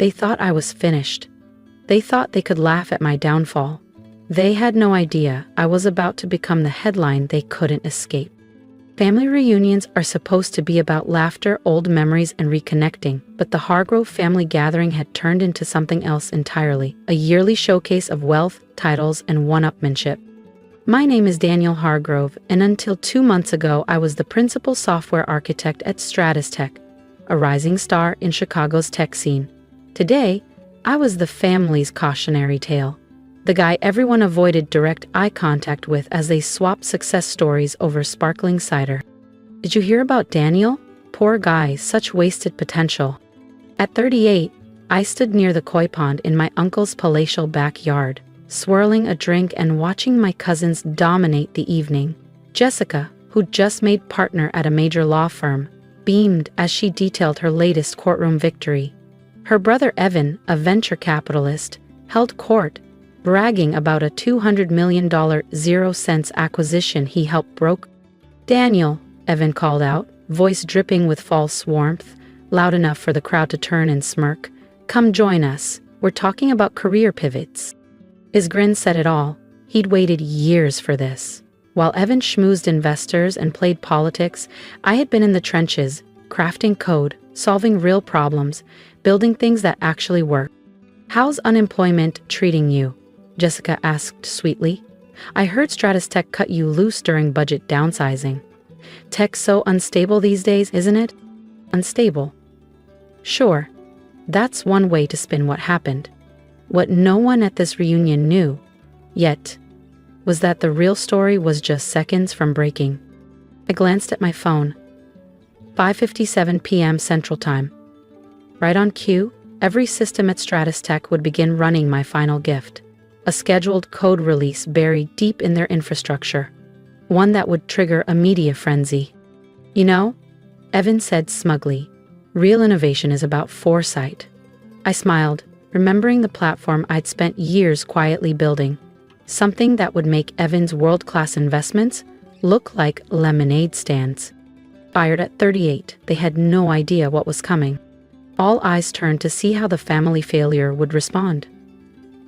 They thought I was finished. They thought they could laugh at my downfall. They had no idea I was about to become the headline they couldn't escape. Family reunions are supposed to be about laughter, old memories, and reconnecting, but the Hargrove family gathering had turned into something else entirely, a yearly showcase of wealth, titles, and one-upmanship. My name is Daniel Hargrove, and until 2 months ago, I was the principal software architect at Stratus Tech, a rising star in Chicago's tech scene. Today, I was the family's cautionary tale, the guy everyone avoided direct eye contact with as they swapped success stories over sparkling cider. Did you hear about Daniel? Poor guy, such wasted potential. At 38, I stood near the koi pond in my uncle's palatial backyard, swirling a drink and watching my cousins dominate the evening. Jessica, who'd just made partner at a major law firm, beamed as she detailed her latest courtroom victory. Her brother Evan, a venture capitalist, held court, bragging about a $200 million 0-cents acquisition he helped broker. "Daniel," Evan called out, voice dripping with false warmth, loud enough for the crowd to turn and smirk. "Come join us. We're talking about career pivots." His grin said it all. He'd waited years for this. While Evan schmoozed investors and played politics, I had been in the trenches, crafting code, solving real problems, building things that actually work. "How's unemployment treating you?" Jessica asked sweetly. "I heard Stratus Tech cut you loose during budget downsizing. Tech's so unstable these days, isn't it?" Unstable? Sure. That's one way to spin what happened. What no one at this reunion knew, yet, was that the real story was just seconds from breaking. I glanced at my phone. 5:57 p.m. Central Time. Right on cue, every system at Stratus Tech would begin running my final gift. A scheduled code release buried deep in their infrastructure. One that would trigger a media frenzy. "You know," Evan said smugly, "real innovation is about foresight." I smiled, remembering the platform I'd spent years quietly building. Something that would make Evan's world-class investments look like lemonade stands. Fired at 38, they had no idea what was coming. All eyes turned to see how the family failure would respond.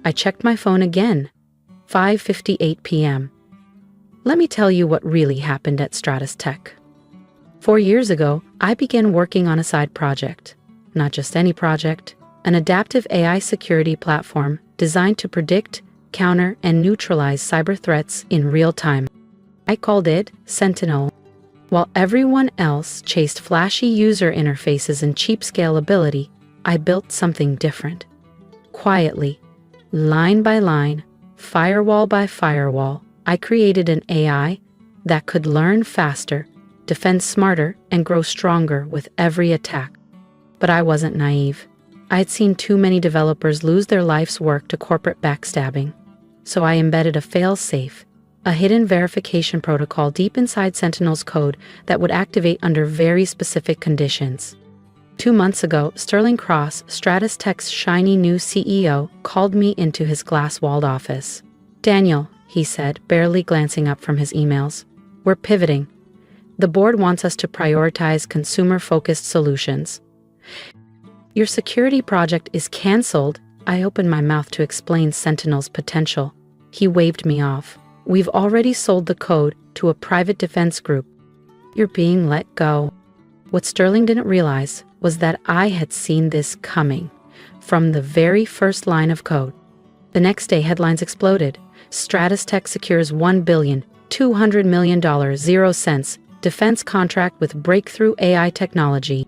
I checked my phone again. 5:58 p.m. Let me tell you what really happened at Stratus Tech. 4 years ago, I began working on a side project. Not just any project, an adaptive AI security platform designed to predict, counter, and neutralize cyber threats in real time. I called it Sentinel. While everyone else chased flashy user interfaces and cheap scalability, I built something different. Quietly, line by line, firewall by firewall, I created an AI that could learn faster, defend smarter, and grow stronger with every attack. But I wasn't naive. I had seen too many developers lose their life's work to corporate backstabbing. So I embedded a fail-safe, a hidden verification protocol deep inside Sentinel's code that would activate under very specific conditions. 2 months ago, Sterling Cross, Stratus Tech's shiny new CEO, called me into his glass-walled office. "Daniel," he said, barely glancing up from his emails, "we're pivoting. The board wants us to prioritize consumer-focused solutions." "Your security project is canceled." I opened my mouth to explain Sentinel's potential. He waved me off. "We've already sold the code to a private defense group. You're being let go." What Sterling didn't realize was that I had seen this coming from the very first line of code. The next day, headlines exploded. Stratus Tech secures $1,200 million 0-cents defense contract with breakthrough AI technology.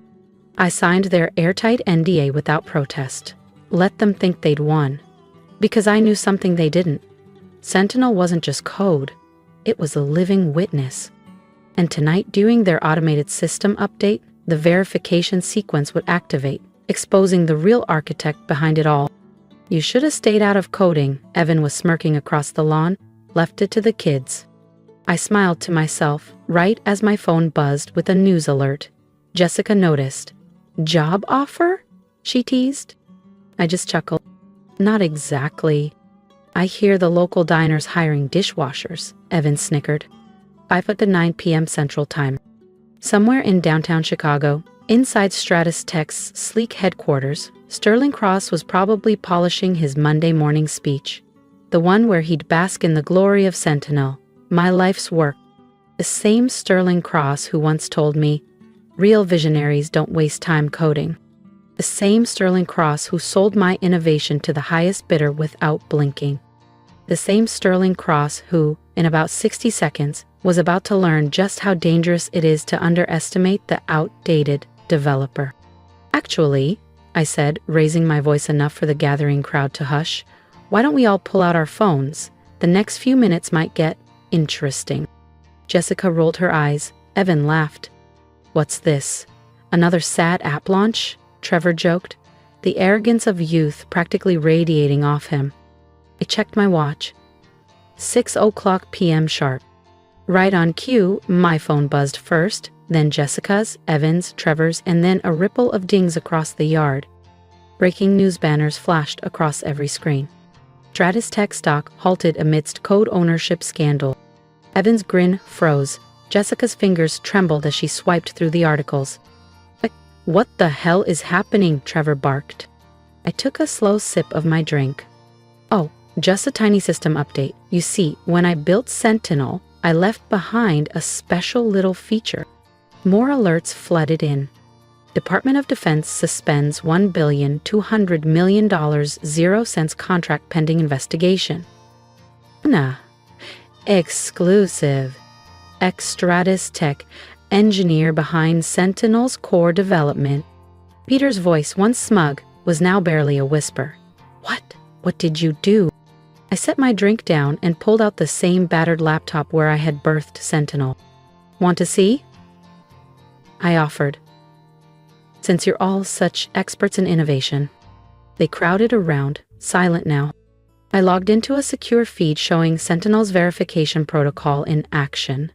I signed their airtight NDA without protest. Let them think they'd won. Because I knew something they didn't. Sentinel wasn't just code. It was a living witness. And tonight, during their automated system update, the verification sequence would activate, exposing the real architect behind it all. "You should have stayed out of coding," Evan was smirking across the lawn. "Left it to the kids." I smiled to myself, right as my phone buzzed with a news alert. Jessica noticed. "Job offer?" she teased. I just chuckled. "Not exactly." "I hear the local diner's hiring dishwashers," Evan snickered. 5:09 p.m. Central Time. Somewhere in downtown Chicago, Inside Stratus Tech's sleek headquarters, Sterling Cross was probably polishing his Monday morning speech, the one where he'd bask in the glory of Sentinel, my life's work. The same Sterling Cross who once told me, "Real visionaries don't waste time coding." The same Sterling Cross who sold my innovation to the highest bidder without blinking. The same Sterling Cross who, in about 60 seconds, was about to learn just how dangerous it is to underestimate the outdated developer. "Actually," I said, raising my voice enough for the gathering crowd to hush, "why don't we all pull out our phones? The next few minutes might get interesting." Jessica rolled her eyes. Evan laughed. "What's this? Another sad app launch?" Trevor joked, the arrogance of youth practically radiating off him. I checked my watch. 6:00 p.m. sharp. Right on cue, my phone buzzed first, then Jessica's, Evan's, Trevor's, and then a ripple of dings across the yard. Breaking news banners flashed across every screen. Stratus Tech stock halted amidst code ownership scandal. Evan's grin froze. Jessica's fingers trembled as she swiped through the articles. "What the hell is happening?" Trevor barked. I took a slow sip of my drink. "Oh, just a tiny system update. You see, when I built Sentinel, I left behind a special little feature." More alerts flooded in. Department of Defense suspends $1,200,000,000 0 cents contract pending investigation. Nah. Exclusive. Stratus Tech, engineer behind Sentinel's core development. Peter's voice, once smug, was now barely a whisper. "What? What did you do?" I set my drink down and pulled out the same battered laptop where I had birthed Sentinel. "Want to see?" I offered. "Since you're all such experts in innovation." They crowded around, silent now. I logged into a secure feed showing Sentinel's verification protocol in action.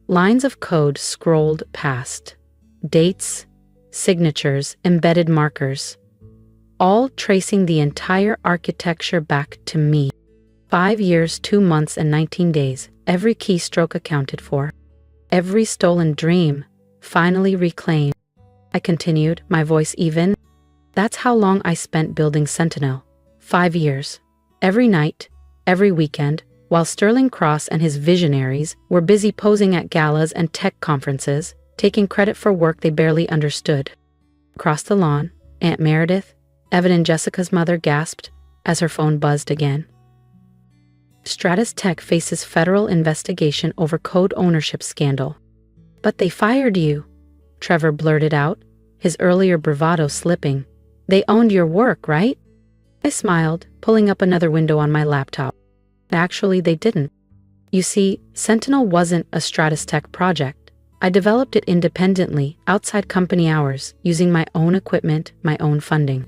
Lines of code scrolled past. Dates, signatures, embedded markers. All tracing the entire architecture back to me. 5 years, 2 months, and 19 days, every keystroke accounted for. Every stolen dream, finally reclaimed. I continued, my voice even. That's how long I spent building Sentinel. 5 years. Every night, every weekend, while Sterling Cross and his visionaries were busy posing at galas and tech conferences, taking credit for work they barely understood. Across the lawn, Aunt Meredith, Evan and Jessica's mother, gasped as her phone buzzed again. Stratus Tech faces federal investigation over code ownership scandal. "But they fired you," Trevor blurted out, his earlier bravado slipping. "They owned your work, right?" I smiled, pulling up another window on my laptop. Actually, they didn't. You see, Sentinel wasn't a Stratus Tech project. I developed it independently, outside company hours, using my own equipment, my own funding.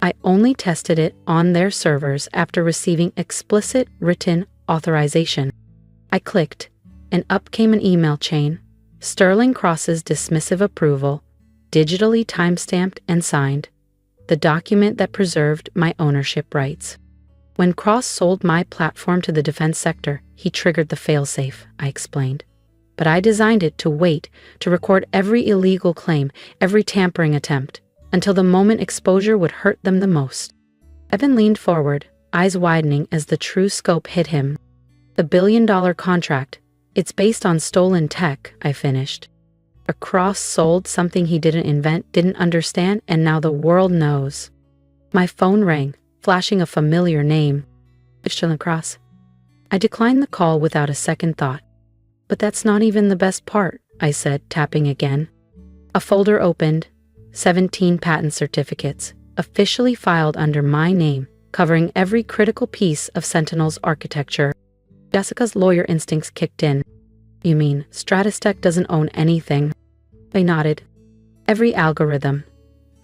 I only tested it on their servers after receiving explicit written authorization. I clicked, and up came an email chain. Sterling Cross's dismissive approval, digitally timestamped and signed. The document that preserved my ownership rights. When Cross sold my platform to the defense sector, he triggered the failsafe, I explained. But I designed it to wait, to record every illegal claim, every tampering attempt, until the moment exposure would hurt them the most. Evan leaned forward, eyes widening as the true scope hit him. The billion-dollar contract, it's based on stolen tech, I finished. A Cross sold something he didn't invent, didn't understand, and now the world knows. My phone rang, flashing a familiar name. Sterling Cross. I declined the call without a second thought. But that's not even the best part, I said, tapping again. A folder opened, 17 patent certificates, officially filed under my name, covering every critical piece of Sentinel's architecture. Jessica's lawyer instincts kicked in. You mean Stratus Tech doesn't own anything? I nodded. Every algorithm,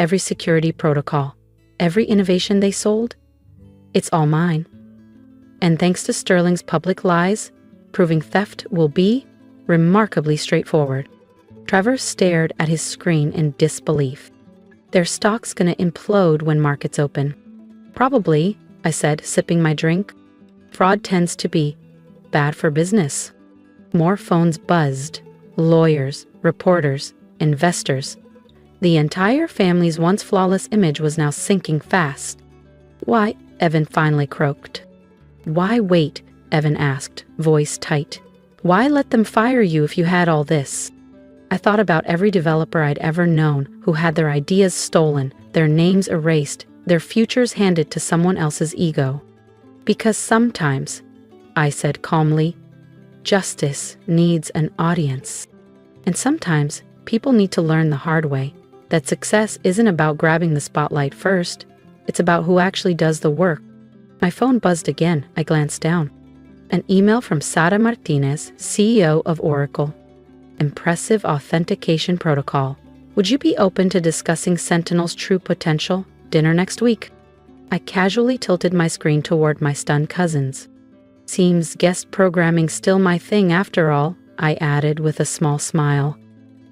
every security protocol, every innovation they sold, it's all mine. And thanks to Sterling's public lies, proving theft will be remarkably straightforward. Trevor stared at his screen in disbelief. Their stock's gonna implode when markets open. Probably, I said, sipping my drink. Fraud tends to be bad for business. More phones buzzed. Lawyers, reporters, investors. The entire family's once flawless image was now sinking fast. "Why?" Evan finally croaked. "Why wait?" Evan asked, voice tight. "Why let them fire you if you had all this?" I thought about every developer I'd ever known who had their ideas stolen, their names erased, their futures handed to someone else's ego. "Because sometimes," I said calmly, "justice needs an audience. And sometimes people need to learn the hard way that success isn't about grabbing the spotlight first, it's about who actually does the work." My phone buzzed again. I glanced down. An email from Sara Martinez, CEO of Oracle. "Impressive authentication protocol. Would you be open to discussing Sentinel's true potential? Dinner next week." I casually tilted my screen toward my stunned cousins. "Seems guest programming still my thing after all," I added with a small smile.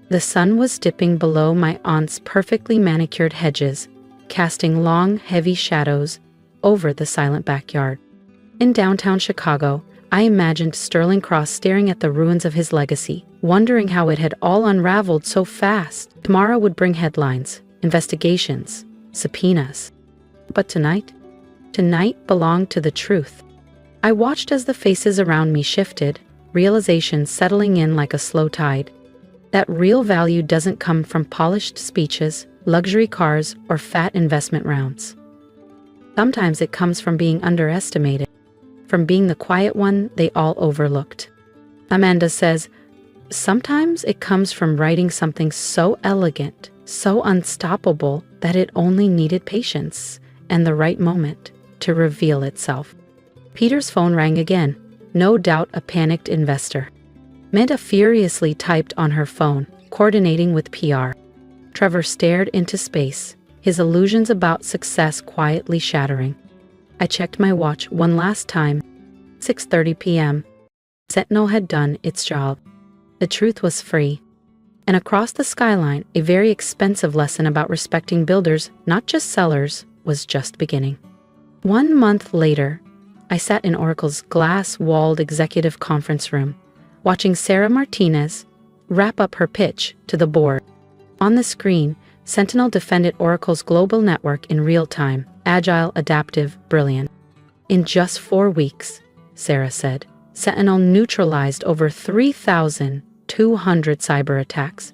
The sun was dipping below my aunt's perfectly manicured hedges, casting long, heavy shadows over the silent backyard. In downtown Chicago, I imagined Sterling Cross staring at the ruins of his legacy, wondering how it had all unraveled so fast. Tomorrow would bring headlines, investigations, subpoenas. But tonight belonged to the truth. I watched as the faces around me shifted, realization settling in like a slow tide. That real value doesn't come from polished speeches, luxury cars, or fat investment rounds. Sometimes it comes from being underestimated, from being the quiet one they all overlooked. Amanda says, sometimes it comes from writing something so elegant, so unstoppable, that it only needed patience and the right moment to reveal itself. Peter's phone rang again, no doubt a panicked investor. Amanda furiously typed on her phone, coordinating with PR. Trevor stared into space, his illusions about success quietly shattering. I checked my watch one last time. 6:30 p.m. Sentinel had done its job. The truth was free. And across the skyline, a very expensive lesson about respecting builders, not just sellers, was just beginning. 1 month later, I sat in Oracle's glass-walled executive conference room, watching Sara Martinez wrap up her pitch to the board. On the screen, Sentinel defended Oracle's global network in real time, agile, adaptive, brilliant. In just 4 weeks, Sara said, Sentinel neutralized over 3,200 cyber attacks,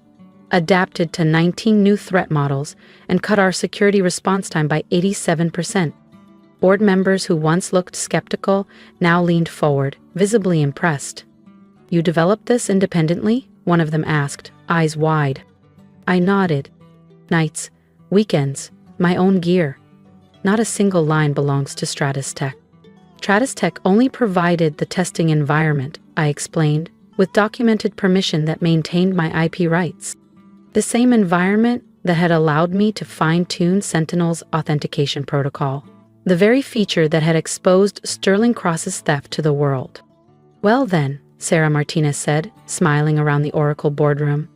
adapted to 19 new threat models, and cut our security response time by 87%. Board members who once looked skeptical now leaned forward, visibly impressed. "You developed this independently?" one of them asked, eyes wide. I nodded. "Nights, weekends, my own gear. Not a single line belongs to Stratus Tech. Stratus Tech only provided the testing environment," I explained, "with documented permission that maintained my IP rights. The same environment that had allowed me to fine-tune Sentinel's authentication protocol, the very feature that had exposed Sterling Cross's theft to the world." "Well then," Sara Martinez said, smiling around the Oracle boardroom,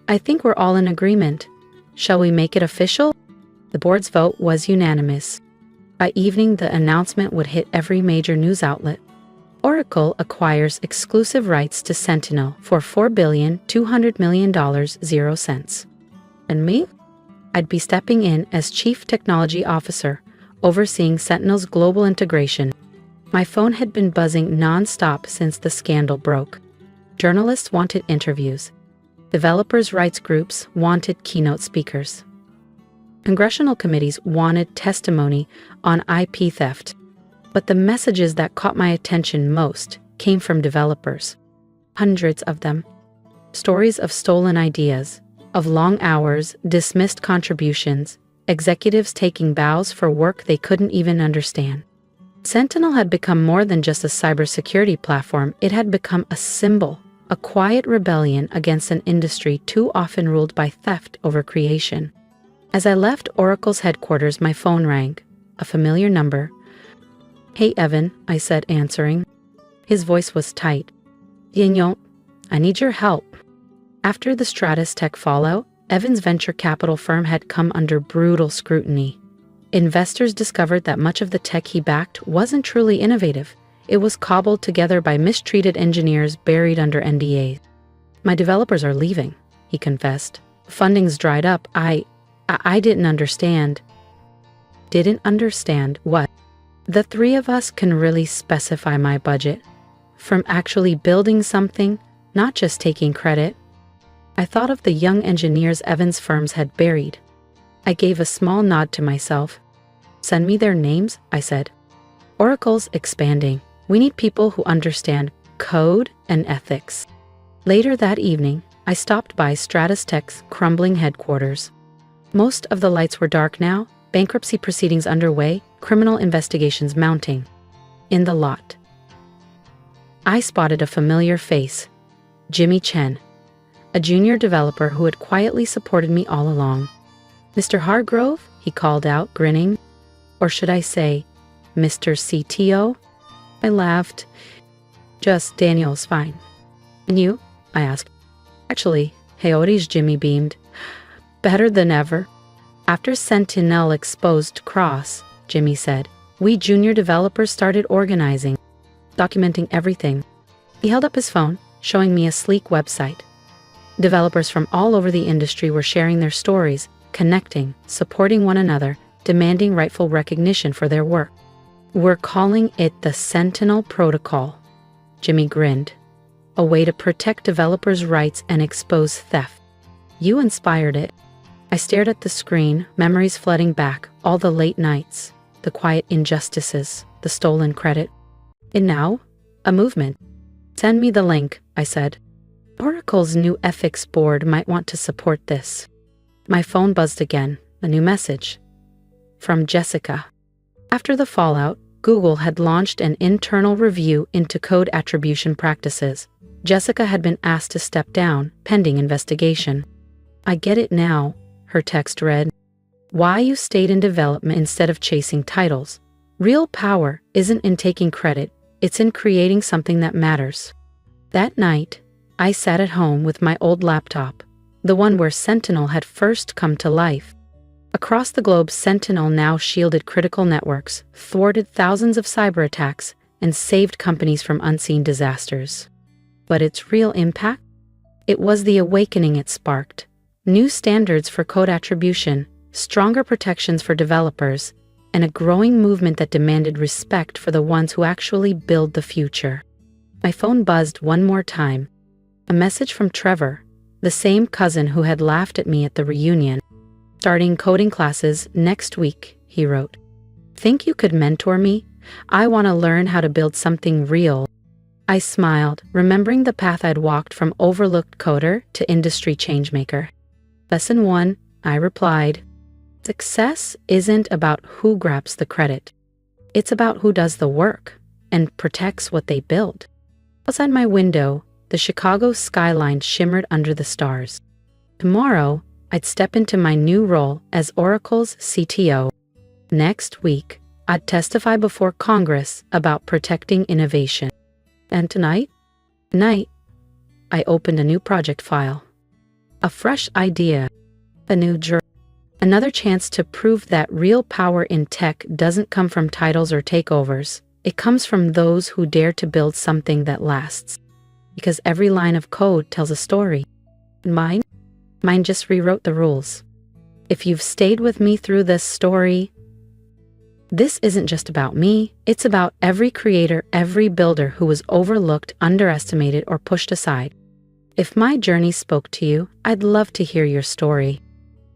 "I think we're all in agreement. Shall we make it official?" The board's vote was unanimous. By evening, the announcement would hit every major news outlet. Oracle acquires exclusive rights to Sentinel for $4,200,000,000. And me? I'd be stepping in as Chief Technology Officer, overseeing Sentinel's global integration. My phone had been buzzing non-stop since the scandal broke. Journalists wanted interviews. Developers' rights groups wanted keynote speakers. Congressional committees wanted testimony on IP theft. But the messages that caught my attention most came from developers. Hundreds of them. Stories of stolen ideas, of long hours, dismissed contributions, executives taking bows for work they couldn't even understand. Sentinel had become more than just a cybersecurity platform. It had become a symbol, a quiet rebellion against an industry too often ruled by theft over creation. As I left Oracle's headquarters, my phone rang, a familiar number. "Hey, Evan," I said, answering. His voice was tight. "Daniel, I need your help." After the Stratus Tech fallout, Evan's venture capital firm had come under brutal scrutiny. Investors discovered that much of the tech he backed wasn't truly innovative. It was cobbled together by mistreated engineers buried under NDAs. "My developers are leaving," he confessed, Funding's dried up. I didn't understand. Didn't understand what? The three of us can really specify my budget. From actually building something, not just taking credit. I thought of the young engineers Evans' firms had buried. I gave a small nod to myself. Send me their names, I said. Oracle's expanding. We need people who understand code and ethics. Later that evening, I stopped by Stratus Tech's crumbling headquarters. Most of the lights were dark now, bankruptcy proceedings underway, criminal investigations mounting. In the lot, I spotted a familiar face, Jimmy Chen, a junior developer who had quietly supported me all along. "Mr. Hargrove?" he called out, grinning. Or should I say, "Mr. CTO?" I laughed. "Just Daniel's fine." "And you?" I asked. "Actually, Hayoti's," Jimmy beamed. "Better than ever." After Sentinel exposed Cross, Jimmy said, we junior developers started organizing, documenting everything. He held up his phone, showing me a sleek website. Developers from all over the industry were sharing their stories, connecting, supporting one another, demanding rightful recognition for their work. "We're calling it the Sentinel Protocol," Jimmy grinned. "A way to protect developers' rights and expose theft. You inspired it." I stared at the screen, memories flooding back, all the late nights, the quiet injustices, the stolen credit. And now, a movement. "Send me the link," I said. "Oracle's new ethics board might want to support this." My phone buzzed again, a new message. From Jessica. After the fallout, Google had launched an internal review into code attribution practices. Jessica had been asked to step down, pending investigation. "I get it now," her text read. "Why you stayed in development instead of chasing titles. Real power isn't in taking credit, it's in creating something that matters." That night, I sat at home with my old laptop, the one where Sentinel had first come to life. Across the globe, Sentinel now shielded critical networks, thwarted thousands of cyber attacks, and saved companies from unseen disasters. But its real impact? It was the awakening it sparked. New standards for code attribution, stronger protections for developers, and a growing movement that demanded respect for the ones who actually build the future. My phone buzzed one more time. A message from Trevor, the same cousin who had laughed at me at the reunion. "Starting coding classes next week," he wrote. "Think you could mentor me? I want to learn how to build something real." I smiled, remembering the path I'd walked from overlooked coder to industry changemaker. "Lesson 1, I replied. Success isn't about who grabs the credit. It's about who does the work and protects what they build. Outside my window, the Chicago skyline shimmered under the stars. Tomorrow, I'd step into my new role as Oracle's CTO. Next week, I'd testify before Congress about protecting innovation. And tonight, I opened a new project file. A fresh idea, a new journal. Another chance to prove that real power in tech doesn't come from titles or takeovers. It comes from those who dare to build something that lasts. Because every line of code tells a story. Mine just rewrote the rules. If you've stayed with me through this story, this isn't just about me, it's about every creator, every builder who was overlooked, underestimated, or pushed aside. If my journey spoke to you, I'd love to hear your story.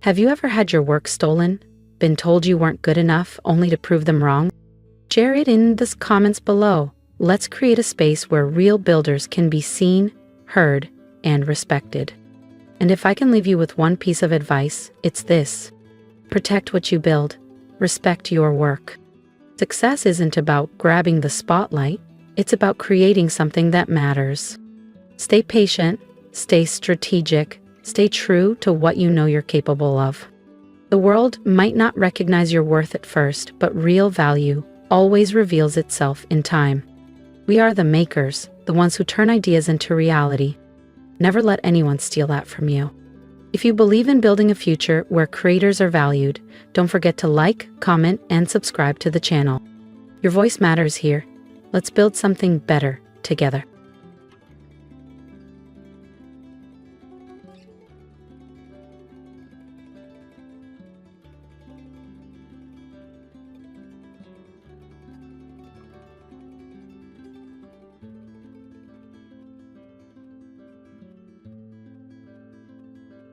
Have you ever had your work stolen? Been told you weren't good enough only to prove them wrong? Share it in the comments below. Let's create a space where real builders can be seen, heard, and respected. And if I can leave you with one piece of advice, it's this. Protect what you build. Respect your work. Success isn't about grabbing the spotlight. It's about creating something that matters. Stay patient, stay strategic, stay true to what you know you're capable of. The world might not recognize your worth at first, but real value always reveals itself in time. We are the makers, the ones who turn ideas into reality. Never let anyone steal that from you. If you believe in building a future where creators are valued, don't forget to like, comment, and subscribe to the channel. Your voice matters here. Let's build something better together.